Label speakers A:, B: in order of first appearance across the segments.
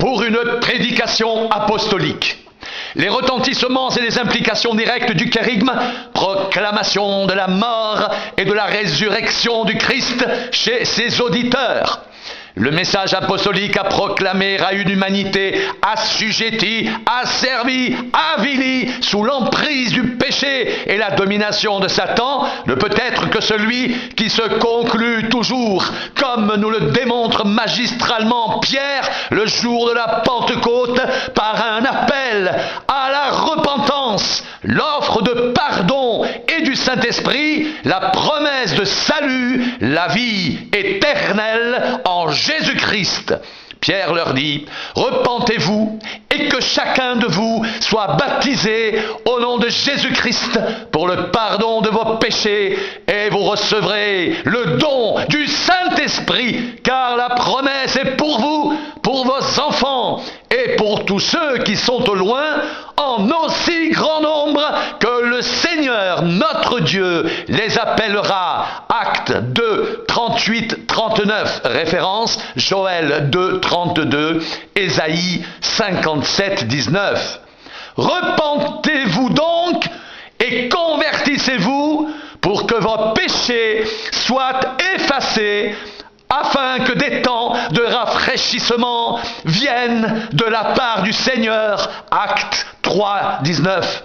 A: pour une prédication apostolique. Les retentissements et les implications directes du kérigme, proclamation de la mort et de la résurrection du Christ chez ses auditeurs. Le message apostolique à proclamer à une humanité assujettie, asservie, avilie, sous l'emprise du péché et la domination de Satan, ne peut être que celui qui se conclut toujours, comme nous le démontre magistralement Pierre le jour de la Pentecôte, par un appel à la repentance, l'offre de pardon et du Saint-Esprit, la promesse de salut, la vie éternelle en Jésus-Christ. Pierre leur dit, repentez-vous et que chacun de vous soit baptisé au nom de Jésus-Christ pour le pardon de vos péchés et vous recevrez le don du Saint-Esprit, car la promesse est pour vous, pour vos enfants et pour tous ceux qui sont au loin, en aussi grand nombre que le Seigneur, notre Dieu, les appellera. Actes 2, 38, 39, référence Joël 2, 32, Ésaïe 57, 19. Repentez-vous donc et convertissez-vous pour que vos péchés soient effacés, afin que des temps de rafraîchissement viennent de la part du Seigneur. Actes 3, 19.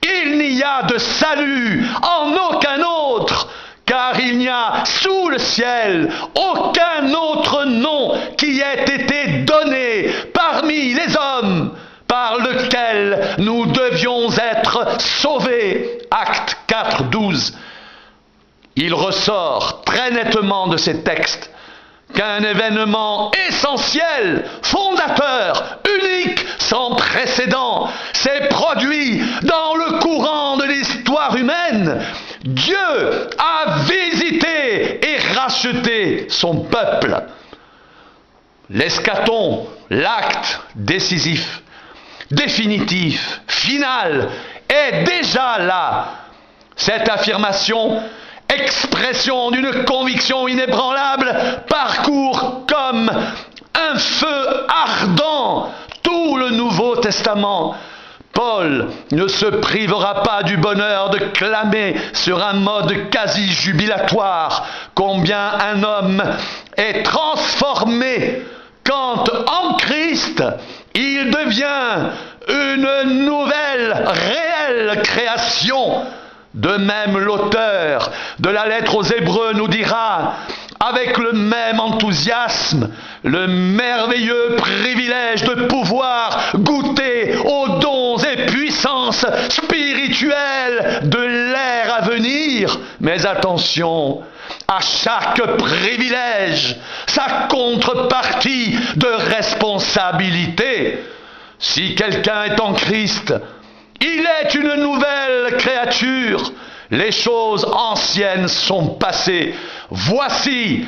A: Il n'y a de salut en aucun autre, car il n'y a sous le ciel aucun autre nom qui ait été donné parmi les hommes par lequel nous devions être sauvés. Actes 4, 12. Il ressort très nettement de ces textes qu'un événement essentiel, fondateur, unique, sans précédent, s'est produit dans le courant de l'histoire humaine. Dieu a visité et racheté son peuple. L'eschaton, l'acte décisif, définitif, final, est déjà là. Cette affirmation, expression d'une conviction inébranlable, parcourt comme un feu ardent tout le Nouveau Testament. Paul ne se privera pas du bonheur de clamer sur un mode quasi jubilatoire combien un homme est transformé quand en Christ il devient une nouvelle, réelle création. De même, l'auteur de la lettre aux Hébreux nous dira, avec le même enthousiasme, le merveilleux privilège de pouvoir goûter aux dons et puissances spirituelles de l'ère à venir. Mais attention, à chaque privilège, sa contrepartie de responsabilité. Si quelqu'un est en Christ, il est une nouvelle créature. Les choses anciennes sont passées. Voici,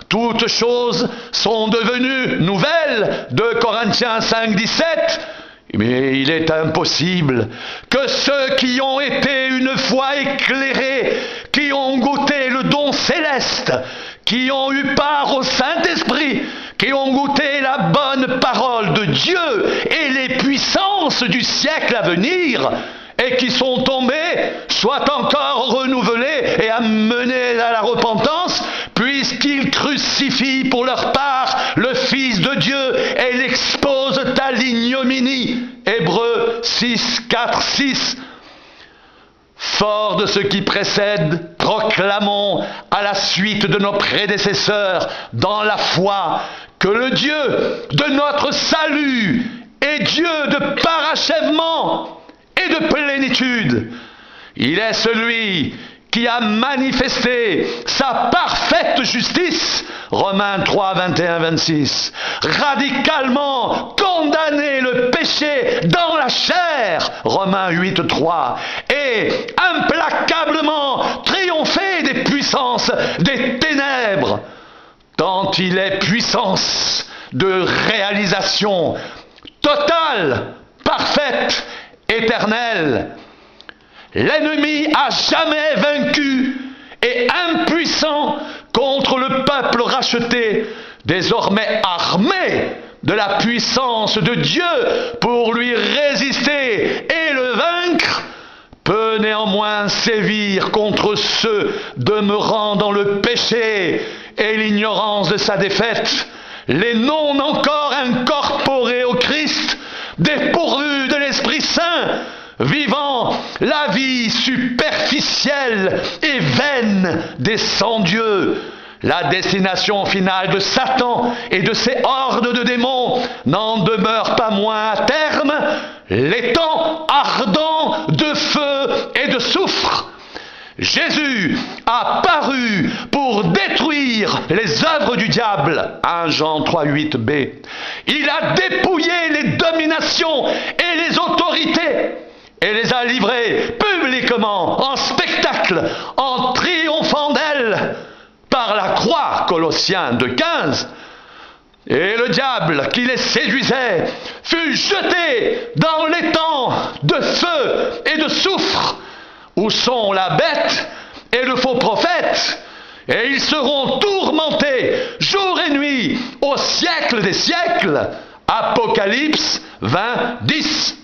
A: toutes choses sont devenues nouvelles. 2 Corinthiens 5, 17. Mais il est impossible que ceux qui ont été une fois éclairés, qui ont goûté le don céleste, qui ont eu part au Saint-Esprit, qui ont goûté la bonne parole de Dieu et les puissances du siècle à venir, et qui sont tombés, soient encore renouvelés et amenés à la repentance, puisqu'ils crucifient pour leur part le Fils de Dieu et l'exposent à l'ignominie. Hébreux 6, 4, 6. Fort de ce qui précède, proclamons à la suite de nos prédécesseurs dans la foi que le Dieu de notre salut est Dieu de parachèvement et de plénitude. Il est celui qui a manifesté sa parfaite justice, Romains 3, 21, 26, radicalement condamné le péché dans la chair, Romains 8, 3, et implacablement triomphé des puissances des ténèbres, tant il est puissance de réalisation totale, parfaite, éternelle. L'ennemi a jamais vaincu et impuissant contre le peuple racheté, désormais armé de la puissance de Dieu pour lui résister et le vaincre, peut néanmoins sévir contre ceux demeurant dans le péché et l'ignorance de sa défaite, les non encore incorporés au Christ, dépourvus de l'Esprit Saint, vivant la vie superficielle et vaine des sans-dieux. La destination finale de Satan et de ses hordes de démons n'en demeure pas moins à terme l'étang ardent de feu et de soufre. Jésus a paru pour détruire les œuvres du diable. 1 Jean 3,8b. Il a dépouillé les dominations et les autorités et les a livrées publiquement, en spectacle, en triomphant d'elles, par la croix, Colossiens 2,15. Et le diable qui les séduisait fut jeté dans l'étang de feu et de soufre, où sont la bête et le faux prophète, et ils seront tourmentés jour et nuit au siècle des siècles. Apocalypse 20, 10.